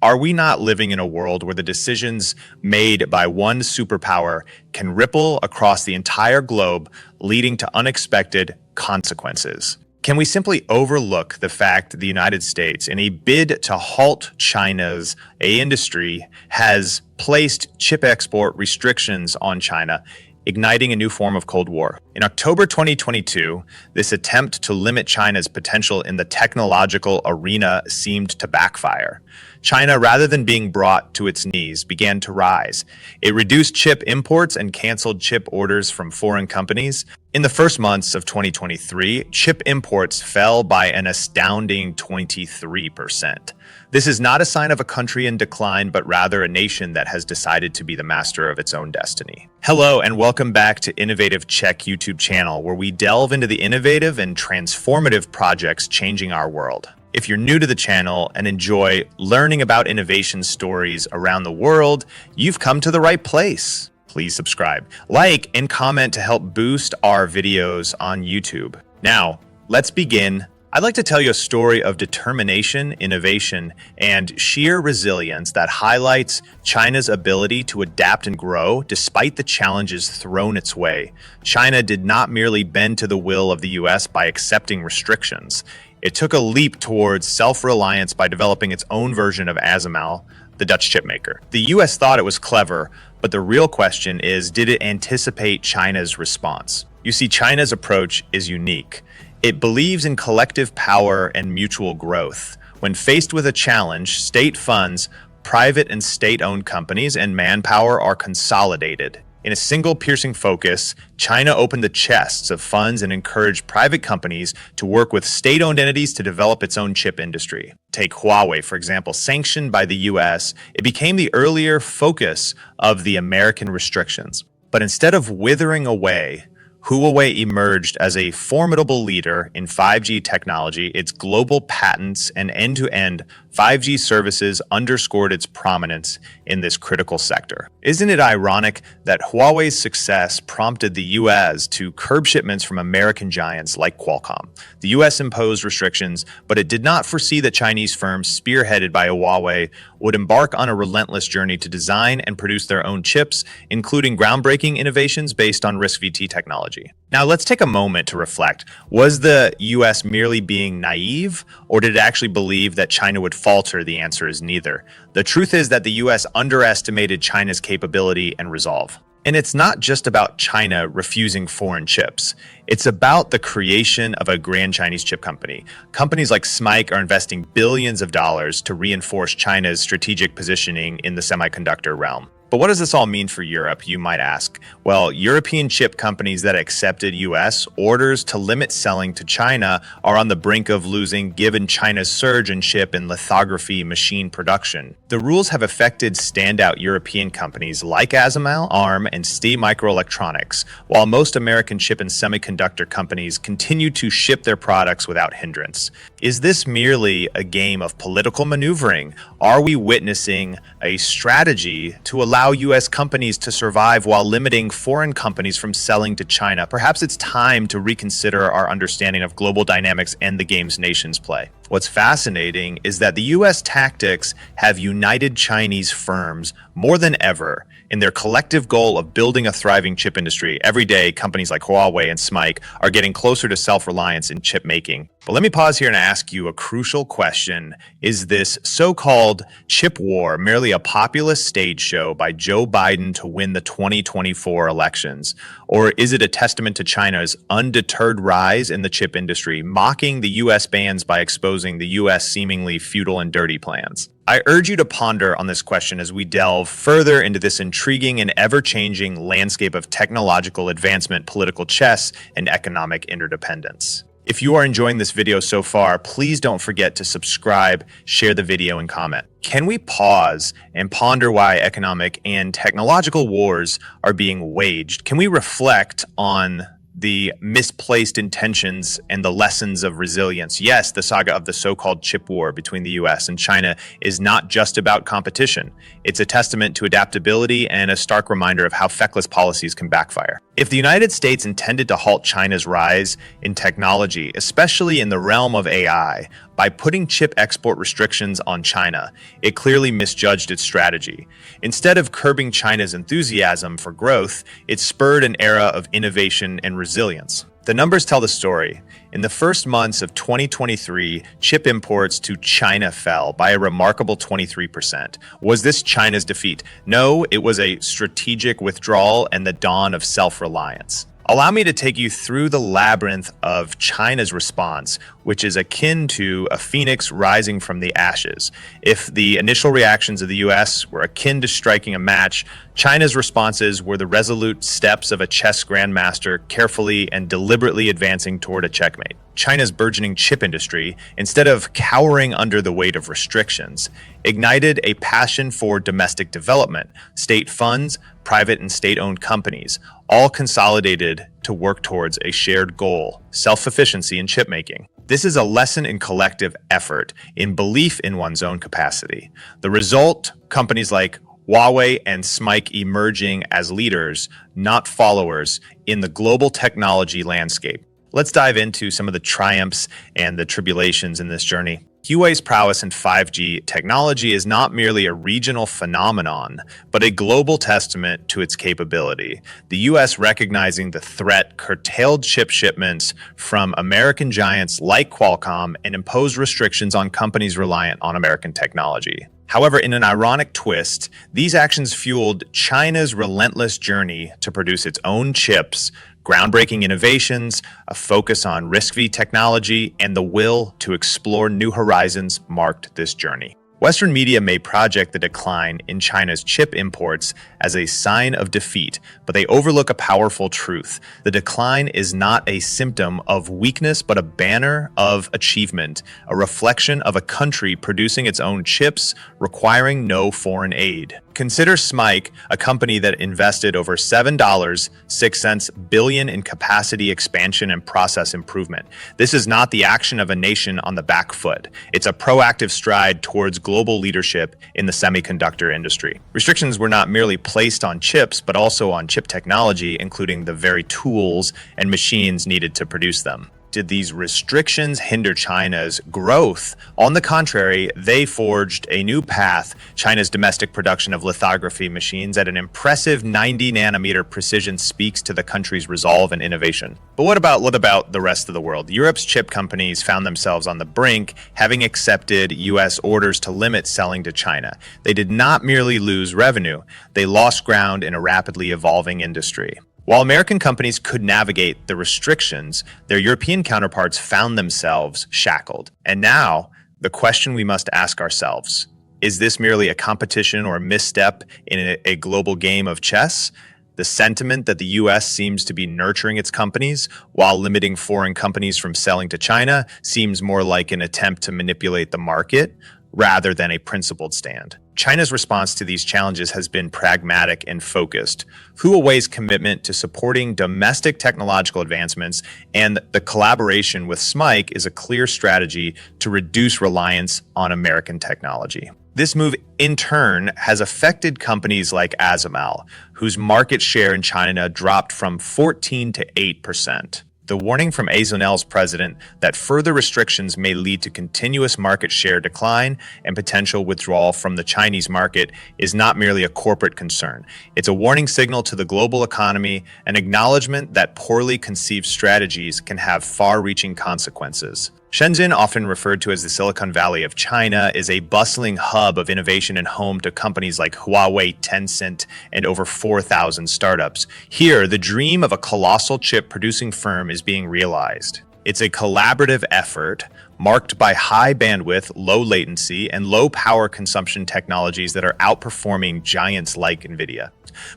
Are we not living in a world where the decisions made by one superpower can ripple across the entire globe, leading to unexpected consequences? Can we simply overlook the fact that the United States, in a bid to halt China's industry, has placed chip export restrictions on China, igniting a new form of Cold War? In October 2022, this attempt to limit China's potential in the technological arena seemed to backfire. China, rather than being brought to its knees, began to rise. It reduced chip imports and canceled chip orders from foreign companies. In the first months of 2023, chip imports fell by an astounding 23%. This is not a sign of a country in decline, but rather a nation that has decided to be the master of its own destiny. Hello, and welcome back to Innovative Check YouTube channel, where we delve into the innovative and transformative projects changing our world. If you're new to the channel and enjoy learning about innovation stories around the world, you've come to the right place. Please subscribe, like, and comment to help boost our videos on YouTube. Now, let's begin. I'd like to tell you a story of determination, innovation, and sheer resilience that highlights China's ability to adapt and grow despite the challenges thrown its way. China did not merely bend to the will of the US by accepting restrictions. It took a leap towards self-reliance by developing its own version of ASML, the Dutch chipmaker. The US thought it was clever, but the real question is, did it anticipate China's response? You see, China's approach is unique. It believes in collective power and mutual growth. When faced with a challenge, state funds, private and state-owned companies, and manpower are consolidated. In a single piercing focus, China opened the chests of funds and encouraged private companies to work with state-owned entities to develop its own chip industry. Take Huawei, for example, sanctioned by the US, it became the earlier focus of the American restrictions. But instead of withering away, Huawei emerged as a formidable leader in 5G technology. Its global patents and end-to-end 5G services underscored its prominence in this critical sector. Isn't it ironic that Huawei's success prompted the US to curb shipments from American giants like Qualcomm? The US imposed restrictions, but it did not foresee that Chinese firms spearheaded by Huawei would embark on a relentless journey to design and produce their own chips, including groundbreaking innovations based on RISC-V technology. Now, let's take a moment to reflect. Was the US merely being naive, or did it actually believe that China would falter? The answer is neither. The truth is that the US underestimated China's capability and resolve. And it's not just about China refusing foreign chips. It's about the creation of a grand Chinese chip company. Companies like SMIC are investing billions of dollars to reinforce China's strategic positioning in the semiconductor realm. But what does this all mean for Europe, you might ask? Well, European chip companies that accepted US orders to limit selling to China are on the brink of losing, given China's surge in chip and lithography machine production. The rules have affected standout European companies like ASML, ARM, and ST Microelectronics, while most American chip and semiconductor companies continue to ship their products without hindrance. Is this merely a game of political maneuvering? Are we witnessing a strategy to allow US companies to survive while limiting foreign companies from selling to China? Perhaps it's time to reconsider our understanding of global dynamics and the games nations play. What's fascinating is that the US tactics have united Chinese firms more than ever in their collective goal of building a thriving chip industry. Every day, companies like Huawei and SMIC are getting closer to self-reliance in chip making. But let me pause here and ask you a crucial question. Is this so-called chip war merely a populist stage show by Joe Biden to win the 2024 elections? Or is it a testament to China's undeterred rise in the chip industry, mocking the US bans by exposing the US seemingly futile and dirty plans? I urge you to ponder on this question as we delve further into this intriguing and ever-changing landscape of technological advancement, political chess, and economic interdependence. If you are enjoying this video so far, please don't forget to subscribe, share the video, and comment. Can we pause and ponder why economic and technological wars are being waged? Can we reflect on the misplaced intentions and the lessons of resilience? Yes, the saga of the so-called chip war between the US and China is not just about competition. It's a testament to adaptability and a stark reminder of how feckless policies can backfire. If the United States intended to halt China's rise in technology, especially in the realm of AI, By putting chip export restrictions on China, it clearly misjudged its strategy. Instead of curbing China's enthusiasm for growth, it spurred an era of innovation and resilience. The numbers tell the story. In the first months of 2023, chip imports to China fell by a remarkable 23%. Was this China's defeat? No, it was a strategic withdrawal and the dawn of self-reliance. Allow me to take you through the labyrinth of China's response, which is akin to a phoenix rising from the ashes. If the initial reactions of the US were akin to striking a match, China's responses were the resolute steps of a chess grandmaster carefully and deliberately advancing toward a checkmate. China's burgeoning chip industry, instead of cowering under the weight of restrictions, ignited a passion for domestic development. State funds, private and state-owned companies, all consolidated to work towards a shared goal: self-sufficiency in chip making. This is a lesson in collective effort, in belief in one's own capacity. The result, companies like Huawei and SMIC emerging as leaders, not followers, in the global technology landscape. Let's dive into some of the triumphs and the tribulations in this journey. Huawei's prowess in 5G technology is not merely a regional phenomenon, but a global testament to its capability. The US, recognizing the threat, curtailed chip shipments from American giants like Qualcomm and imposed restrictions on companies reliant on American technology. However, in an ironic twist, these actions fueled China's relentless journey to produce its own chips. Groundbreaking innovations, a focus on RISC-V technology, and the will to explore new horizons marked this journey. Western media may project the decline in China's chip imports as a sign of defeat, but they overlook a powerful truth. The decline is not a symptom of weakness, but a banner of achievement, a reflection of a country producing its own chips, requiring no foreign aid. Consider SMIC, a company that invested over $7.06 billion in capacity expansion and process improvement. This is not the action of a nation on the back foot. It's a proactive stride towards global leadership in the semiconductor industry. Restrictions were not merely placed on chips, but also on chip technology, including the very tools and machines needed to produce them. Did these restrictions hinder China's growth? On the contrary, they forged a new path. China's domestic production of lithography machines at an impressive 90-nanometer precision speaks to the country's resolve and innovation. But what about the rest of the world? Europe's chip companies found themselves on the brink, having accepted US orders to limit selling to China. They did not merely lose revenue, they lost ground in a rapidly evolving industry. While American companies could navigate the restrictions, their European counterparts found themselves shackled. And now, the question we must ask ourselves, is this merely a competition or a misstep in a global game of chess? The sentiment that the US seems to be nurturing its companies while limiting foreign companies from selling to China seems more like an attempt to manipulate the market rather than a principled stand. China's response to these challenges has been pragmatic and focused. Huawei's commitment to supporting domestic technological advancements and the collaboration with SMIC is a clear strategy to reduce reliance on American technology. This move, in turn, has affected companies like ASML, whose market share in China dropped from 14% to 8%. The warning from ASML's president that further restrictions may lead to continuous market share decline and potential withdrawal from the Chinese market is not merely a corporate concern. It's a warning signal to the global economy, an acknowledgement that poorly conceived strategies can have far-reaching consequences. Shenzhen, often referred to as the Silicon Valley of China, is a bustling hub of innovation and home to companies like Huawei, Tencent, and over 4,000 startups. Here, the dream of a colossal chip-producing firm is being realized. It's a collaborative effort marked by high bandwidth, low latency, and low power consumption technologies that are outperforming giants like NVIDIA.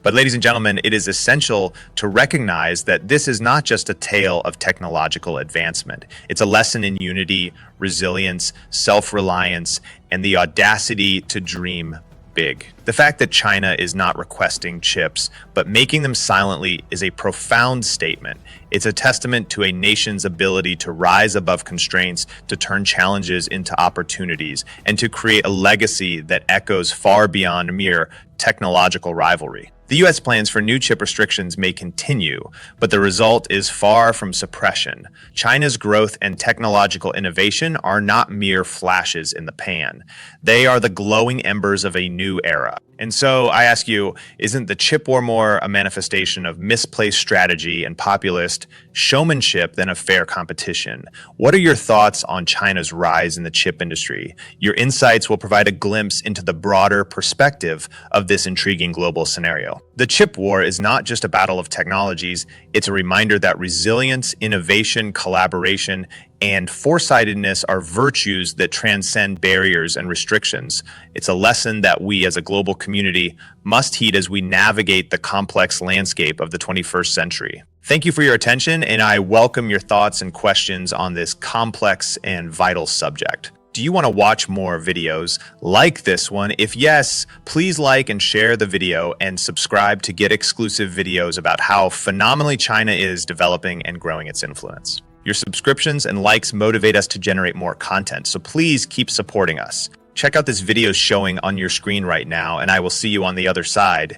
But ladies and gentlemen, it is essential to recognize that this is not just a tale of technological advancement. It's a lesson in unity, resilience, self-reliance, and the audacity to dream big. The fact that China is not requesting chips, but making them silently is a profound statement. It's a testament to a nation's ability to rise above constraints, to turn challenges into opportunities, and to create a legacy that echoes far beyond mere technological rivalry. The U.S. plans for new chip restrictions may continue, but the result is far from suppression. China's growth and technological innovation are not mere flashes in the pan. They are the glowing embers of a new era. And so I ask you, isn't the chip war more a manifestation of misplaced strategy and populist showmanship than a fair competition? What are your thoughts on China's rise in the chip industry? Your insights will provide a glimpse into the broader perspective of this intriguing global scenario. The chip war is not just a battle of technologies, it's a reminder that resilience, innovation, collaboration, and foresightedness are virtues that transcend barriers and restrictions. It's a lesson that we as a global community must heed as we navigate the complex landscape of the 21st century. Thank you for your attention, and I welcome your thoughts and questions on this complex and vital subject. Do you want to watch more videos like this one? If yes, please like and share the video and subscribe to get exclusive videos about how phenomenally China is developing and growing its influence. Your subscriptions and likes motivate us to generate more content, so please keep supporting us. Check out this video showing on your screen right now, and I will see you on the other side.